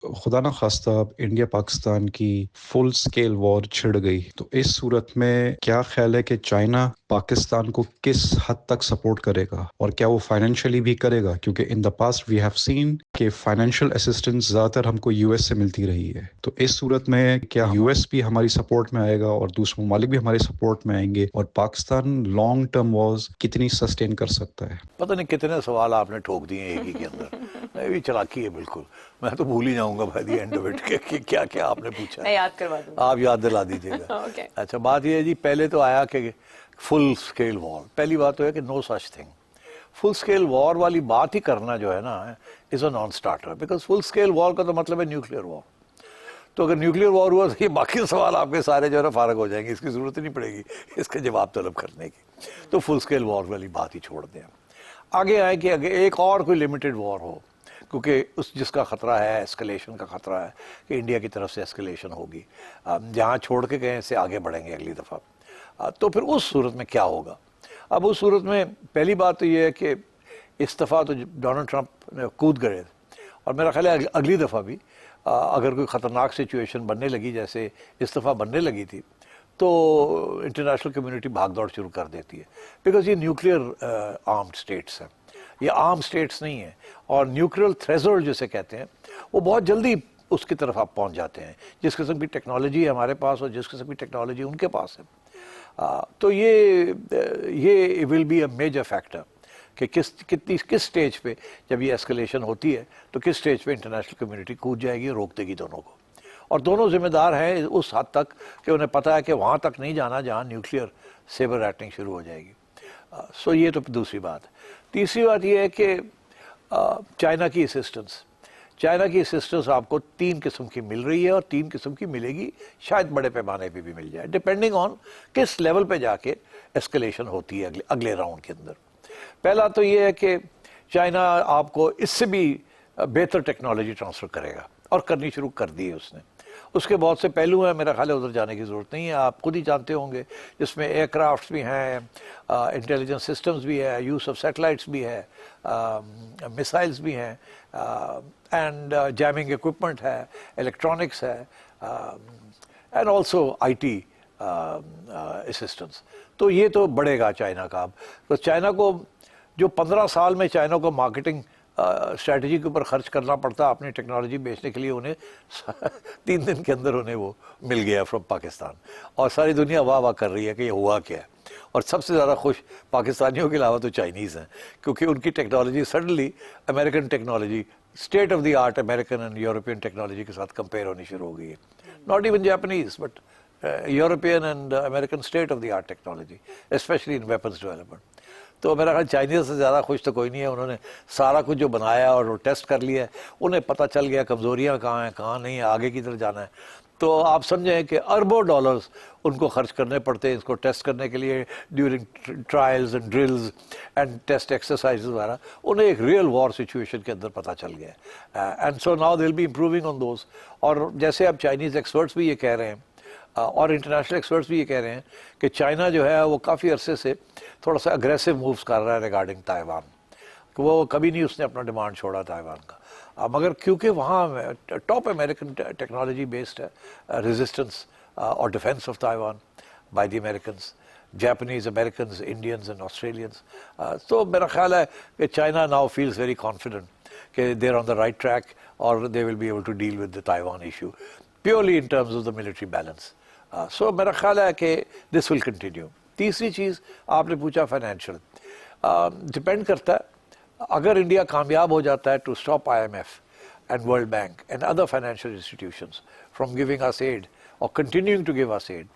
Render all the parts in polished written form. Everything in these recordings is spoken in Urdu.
خدا نہ خواستہ اب انڈیا پاکستان کی فل اسکیل وار چھڑ گئی تو اس صورت میں کیا خیال ہے کہ چائنا پاکستان کو کس حد تک سپورٹ کرے گا اور کیا وہ فائنینشلی بھی کرے گا؟ کیونکہ ان the past we have seen کہ فائنینشیل اسسٹنس زیادہ تر ہم کو یو ایس سے ملتی رہی ہے، تو اس صورت میں کیا یو ایس بھی ہماری سپورٹ میں آئے گا اور دوسرے ممالک بھی ہماری سپورٹ میں آئیں گے، اور پاکستان لانگ ٹرم وارز کتنی سسٹین کر سکتا ہے؟ پتہ نہیں کتنے سوال آپ نے ٹھوک دیے ایک ہی کے اندر. میں بھی چلاکی ہے بالکل، میں تو بھول ہی جاؤں گا by the end of it کہ کیا کیا آپ نے پوچھا. میں یاد کروا دوں گا، آپ یاد دلا دیجیے گا. اوکے. اچھا، بات یہ ہے جی، پہلے تو آیا کہ فل اسکیل وار. پہلی بات تو ہے کہ نو سچ تھنگ. فل اسکیل وار والی بات ہی کرنا جو ہے نا is a non starter, because full scale war کا تو مطلب ہے نیوکلیئر وار. تو اگر نیوکلیئر وار ہوا تو یہ باقی سوال آپ کے سارے جو ہے نا فارغ ہو جائیں گے، اس کی ضرورت ہی نہیں پڑے گی اس کے جواب طلب کرنے کی. تو فل اسکیل وار والی بات ہی چھوڑ دیں. آگے آئے کہ اگر ایک اور کوئی لمیٹڈ وار ہو، کیونکہ جس کا خطرہ ہے، ایسکلیشن کا خطرہ ہے کہ انڈیا کی طرف سے ایسکلیشن ہوگی، جہاں چھوڑ کے گئے سے آگے بڑھیں گے اگلی دفعہ. تو پھر اس صورت میں کیا ہوگا؟ اب اس صورت میں پہلی بات تو یہ ہے کہ اس دفعہ تو ڈونلڈ ٹرمپ کود گئے، اور میرا خیال ہے اگلی دفعہ بھی اگر کوئی خطرناک سچویشن بننے لگی جیسے اس دفعہ بننے لگی تھی تو انٹرنیشنل کمیونٹی بھاگ دوڑ شروع کر دیتی ہے، بیکاز یہ نیوکلیئر آرمڈ اسٹیٹس ہیں، یہ عام اسٹیٹس نہیں ہیں. اور نیوکلیئر تھریشولڈ جسے کہتے ہیں وہ بہت جلدی اس کی طرف آپ پہنچ جاتے ہیں، جس قسم کی ٹیکنالوجی ہے ہمارے پاس اور جس قسم کی ٹیکنالوجی ان کے پاس ہے. تو یہ will be a major factor کہ کس سٹیج پہ جب یہ ایسکلیشن ہوتی ہے تو کس سٹیج پہ انٹرنیشنل کمیونٹی کود جائے گی، روک دے گی دونوں کو. اور دونوں ذمہ دار ہیں اس حد تک کہ انہیں پتہ ہے کہ وہاں تک نہیں جانا جہاں نیوکلیئر سیبر ریٹنگ شروع ہو جائے گی. سو یہ تو دوسری بات. تیسری بات یہ ہے کہ چائنا کی اسسٹنس آپ کو 3 قسم کی مل رہی ہے اور 3 قسم کی ملے گی، شاید بڑے پیمانے پہ بھی مل جائے، ڈپینڈنگ آن کس لیول پہ جا کے ایسکلیشن ہوتی ہے اگلے راؤنڈ کے اندر. پہلا تو یہ ہے کہ چائنا آپ کو اس سے بھی بہتر ٹیکنالوجی ٹرانسفر کرے گا، اور کرنی شروع کر دی ہے اس نے. اس کے بہت سے پہلو ہیں، میرا خیال ہے ادھر جانے کی ضرورت نہیں ہے، آپ خود ہی جانتے ہوں گے، جس میں ایئر کرافٹس بھی ہیں، انٹیلیجنس سسٹمز بھی ہے، یوز آف سیٹلائٹس بھی ہے، میسائلز بھی ہیں، اینڈ جیمنگ ایکوپمنٹ ہے، الیکٹرانکس ہے، and also I T assistance. تو یہ تو بڑھے گا چائنا کا. اب تو چائنا کو جو 15 سال میں چائنا کو مارکیٹنگ اسٹریٹجی کے اوپر خرچ کرنا پڑتا اپنی ٹیکنالوجی بیچنے کے لیے، انہیں 3 دن کے اندر انہیں وہ مل گیا فرام پاکستان، اور ساری دنیا واہ واہ کر رہی ہے کہ یہ ہوا کیا ہے. اور سب سے زیادہ خوش پاکستانیوں کے علاوہ تو چائنیز ہیں، کیونکہ ان کی technology suddenly American technology, state of the art American and European technology کے ساتھ کمپیئر ہونی شروع ہو گئی ہے. Not even Japanese but European and American state of the art technology, especially in weapons development. تو میرا خیال چائنیز سے زیادہ خوش تو کوئی نہیں ہے. انہوں نے سارا کچھ جو بنایا اور وہ ٹیسٹ کر لیا ہے، انہیں پتہ چل گیا کمزوریاں کہاں ہیں کہاں نہیں، آگے کی طرف جانا ہے. تو آپ سمجھیں کہ اربوں ڈالرز ان کو خرچ کرنے پڑتے ہیں اس کو ٹیسٹ کرنے کے لیے، during trials and drills and test exercise وغیرہ. انہیں ایک ریئل وار سچویشن کے اندر پتہ چل گیا ہے، and so now they will be improving on those. اور جیسے اب چائنیز ایکسپرٹس بھی یہ کہہ رہے ہیں اور انٹرنیشنل ایکسپرٹس بھی یہ کہہ رہے ہیں کہ چائنا جو ہے وہ کافی عرصے سے تھوڑا سا اگریسو مووز کر رہا ہے ریگارڈنگ تائیوان، کہ وہ کبھی نہیں اس نے اپنا ڈیمانڈ چھوڑا تائیوان کا. مگر کیونکہ وہاں ٹاپ امریکن ٹیکنالوجی بیسڈ ہے ریزسٹنس اور defence of Taiwan by the Americans, Japanese, Americans, Indians and Australians. تو میرا خیال ہے کہ China now feels very confident کہ they are on the right track اور they will be able to deal with the Taiwan issue purely in terms of the military balance. So میرا خیال ہے کہ دس ول کنٹینیو. تیسری چیز آپ نے پوچھا فائنینشیل، ڈپینڈ کرتا ہے. اگر انڈیا کامیاب ہو جاتا ہے to stop IMF and world bank and other financial institutions from giving us aid اور continuing to give us aid,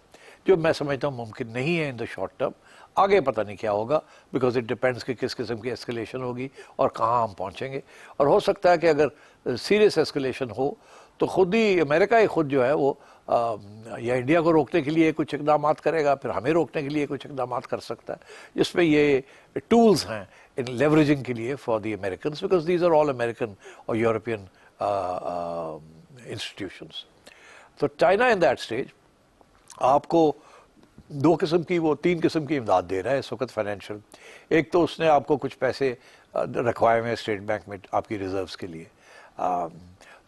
جو میں سمجھتا ہوں ممکن نہیں ہے ان دا شارٹ ٹرم. آگے پتہ نہیں کیا ہوگا، بیکاز اٹ ڈپینڈس کہ کس قسم کی ایسکلیشن ہوگی اور کہاں ہم پہنچیں گے. اور ہو سکتا ہے کہ اگر سیریس ایسکلیشن ہو تو خود ہی امریکہ ہی خود جو ہے وہ یا انڈیا کو روکنے کے لیے کچھ اقدامات کرے گا، پھر ہمیں روکنے کے لیے کچھ اقدامات کر سکتا ہے، جس میں یہ ٹولز ہیں ان لیوریجنگ کے لیے for the Americans, because these are all American اور یورپین انسٹیٹیوشنس. تو چائنا ان دیٹ اسٹیج آپ کو 2 قسم کی، وہ 3 قسم کی امداد دے رہا ہے اس وقت فائنینشیل. ایک تو اس نے آپ کو کچھ پیسے رکھوائے ہوئے ہیں اسٹیٹ بینک میں آپ کی ریزروز کے لیے.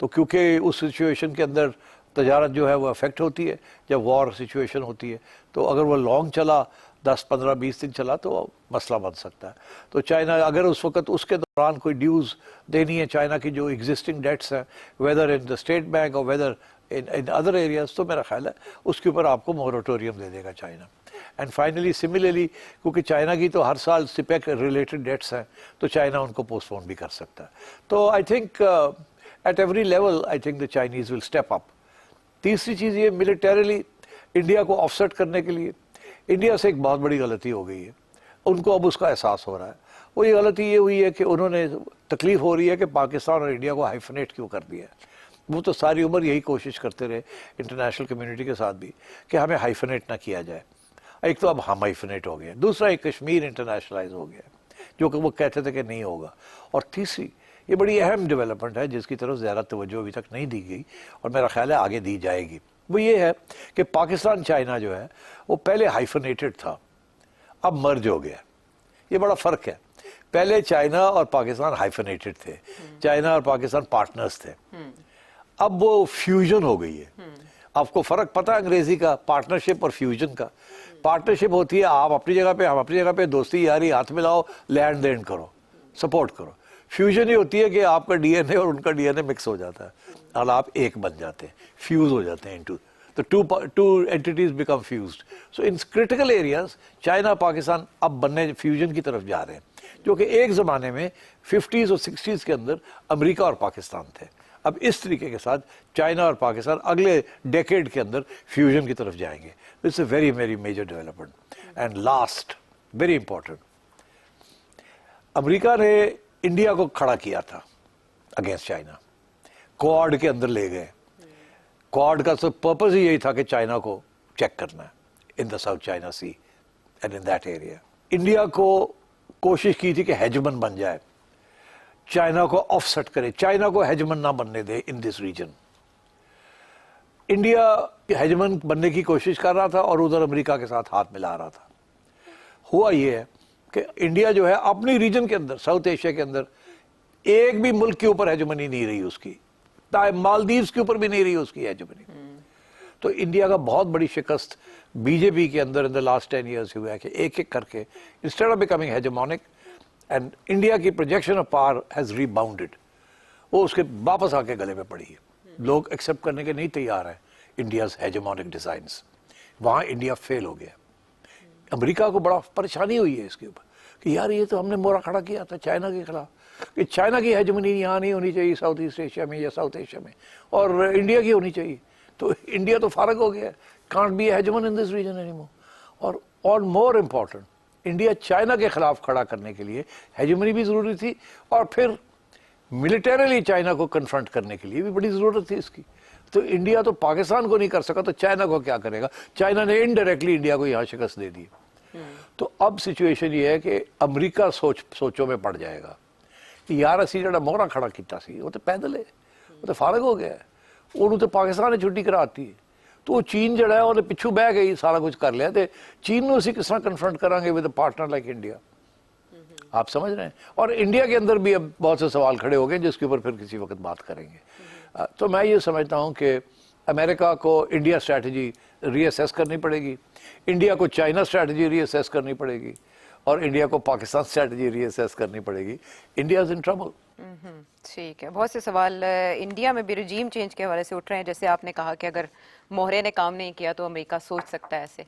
تو کیونکہ اس سچویشن کے اندر تجارت جو ہے وہ افیکٹ ہوتی ہے جب وار سچویشن ہوتی ہے، تو اگر وہ لانگ چلا 10 15 20 دن چلا تو مسئلہ بن سکتا ہے. تو چائنا اگر اس وقت اس کے دوران کوئی ڈیوز دینی ہے چائنا کی جو ایگزسٹنگ ڈیٹس ہیں weather in the state bank اور ویدر ان ادر ایریاز، تو میرا خیال ہے اس کے اوپر آپ کو مورٹوریم دے دے گا چائنا. اینڈ فائنلی سملرلی کیونکہ چائنا کی تو ہر سال سپیک ریلیٹڈ ڈیٹس ہیں تو چائنا ان کو پوسٹ پون بھی کر سکتا ہے. تو I think at every level I think the Chinese will step up. تیسری چیز یہ ملیٹریلی انڈیا کو آف سیٹ کرنے کے لیے انڈیا سے ایک بہت بڑی غلطی ہو گئی ہے، ان کو اب اس کا احساس ہو رہا ہے. وہ یہ غلطی یہ ہوئی ہے کہ انہوں نے تکلیف ہو رہی ہے کہ پاکستان اور انڈیا کو ہائفنیٹ کیوں کر دیا ہے. وہ تو ساری عمر یہی کوشش کرتے رہے انٹرنیشنل کمیونٹی کے ساتھ بھی کہ ہمیں ہائفنیٹ نہ کیا جائے. ایک تو اب ہم ہائفنیٹ ہو گئے، دوسرا ایک کشمیر انٹرنیشنلائز ہو گیا جو کہ وہ کہتے تھے کہ نہیں ہوگا. اور تیسری یہ بڑی اہم ڈیولپمنٹ ہے جس کی طرف زیادہ توجہ ابھی تک نہیں دی گئی اور میرا خیال ہے آگے دی جائے گی. وہ یہ ہے کہ پاکستان چائنا جو ہے وہ پہلے ہائفنیٹڈ تھا، اب مرج ہو گیا. یہ بڑا فرق ہے. پہلے چائنا اور پاکستان ہائفنیٹڈ تھے، چائنا اور پاکستان پارٹنرز تھے، اب وہ فیوژن ہو گئی ہے. آپ کو فرق پتہ ہے انگریزی کا پارٹنرشپ اور فیوژن کا؟ پارٹنرشپ ہوتی ہے آپ اپنی جگہ پہ ہم اپنی جگہ پہ، دوستی یاری ہاتھ ملاؤ، لینڈ دین کرو، سپورٹ کرو. فیوژن یہ ہوتی ہے کہ آپ کا ڈی این اے اور ان کا ڈی این اے مکس ہو جاتا ہے اور آپ ایک بن جاتے ہیں، فیوز ہو جاتے ہیں into the two entities become fused. So in critical areas China Pakistan اب بننے فیوژن کی طرف جا رہے ہیں جو کہ ایک زمانے میں 50s اور 60s کے اندر امریکہ اور پاکستان تھے. اب اس طریقے کے ساتھ چائنا اور پاکستان اگلے ڈیکیڈ کے اندر فیوژن کی طرف جائیں گے. It's a very very major development. And last very important، امریکہ نے انڈیا کو کھڑا کیا تھا اگینسٹ چائنا، کوآڈ کے اندر لے گئے. کوآڈ کا تو پرپز ہی یہی تھا کہ چائنا کو چیک کرنا ہے in the South China Sea and in that area. India کو کوشش کی تھی کہ ہیجمن بن جائے، چائنا کو آف سیٹ کرے، چائنا کو ہیجمن نہ بننے دے ان دس ریجن. انڈیا ہیجمن بننے کی کوشش کر رہا تھا اور ادھر امریکہ کے ساتھ ہاتھ ملا رہا تھا. ہوا یہ ہے کہ انڈیا جو ہے اپنی ریجن کے اندر ساؤتھ ایشیا کے اندر ایک بھی ملک کے اوپر ہیجمنی نہیں رہی اس کی، مالدیوز کے اوپر بھی نہیں رہی اس کی ہیجمنی. تو انڈیا کا بہت بڑی شکست بی جے پی کے اندر ان دا لاسٹ 10 years ہوا ہے کہ ایک ایک کر کے instead of becoming hegemonic and India کی projection of power has rebounded, وہ اس کے واپس آ کے گلے میں پڑی ہے. لوگ ایکسیپٹ کرنے کے نہیں تیار ہیں انڈیاز ہیجمونک ڈیزائنس. وہاں انڈیا فیل ہو گیا. امریکہ کو بڑا پریشانی ہوئی ہے اس کے اوپر کہ یار یہ تو ہم نے مورا کھڑا کیا تھا چائنا کے خلاف کہ چائنا کی ہیجمنی یہاں نہیں ہونی چاہیے ساؤتھ ایسٹ ایشیا میں یا ساؤتھ ایشیا میں، اور انڈیا کی ہونی چاہیے. تو انڈیا تو فارغ ہو گیا، can't be hegemon in this region any more. اور مور امپورٹنٹ، انڈیا چائنا کے خلاف کھڑا کرنے کے لیے ہیجمنی بھی ضروری تھی اور پھر ملیٹریلی چائنا کو کنفرنٹ کرنے کے لیے بھی بڑی ضرورت تھی اس کی. تو انڈیا تو پاکستان کو نہیں کر سکا تو چائنا کو کیا کرے گا؟ چائنا نے انڈائریکٹلی انڈیا کو یہاں شکست دے دی. تو اب سچویشن یہ ہے کہ امریکہ سوچوں میں پڑ جائے گا کہ یار اسی جڑا موہرا کھڑا کیتا سی وہ تو پیدل ہے، وہ تو فارغ ہو گیا ہے، انہوں تو پاکستان نے چھٹی کراتی ہے. تو وہ چین جڑا ہے انہیں پچھو بہ گئی سارا کچھ کر لیا. تو چین نو اسی کس طرح کنفرنٹ کریں گے with a partner like India? آپ سمجھ رہے ہیں. اور انڈیا کے اندر بھی اب بہت سے سوال کھڑے ہو گئے جس کے اوپر پھر کسی وقت بات کریں گے. تو میں یہ سمجھتا ہوں کہ امریکہ کو انڈیا اسٹریٹجی ری اسیس کرنی پڑے گی، انڈیا کو چائنا اسٹریٹجی ری اسیس کرنی پڑے گی، اور انڈیا کو پاکستان اسٹریٹجی ری اسیس کرنی پڑے گی. India is in trouble. ٹھیک ہے. بہت سے سوال انڈیا میں بھی رجیم چینج کے حوالے سے اٹھ رہے ہیں، جیسے آپ نے کہا کہ اگر موہرے نے کام نہیں کیا تو امریکہ سوچ سکتا ہے ایسے.